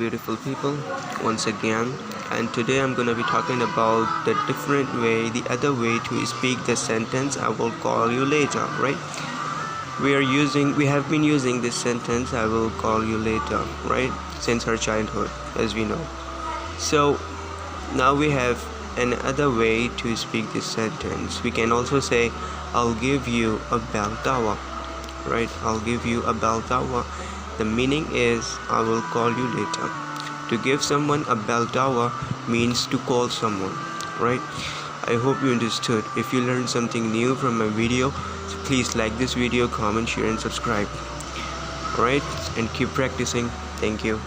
beautiful people, once again, and today I'm gonna be talking about the different way, the other way to speak the sentence "I will call you later." Right? We have been using this sentence "I will call you later," right, since our childhood, as we know. So now we have another way to speak this sentence. We can also say "I'll give you a bell tower," right? I'll give you a bell tower. The meaning is I will call you later. To give someone a bell tower means to call someone, right? I hope you understood. If you learned something new from my video, please like this video, comment, share and subscribe. Alright, and keep practicing. Thank you.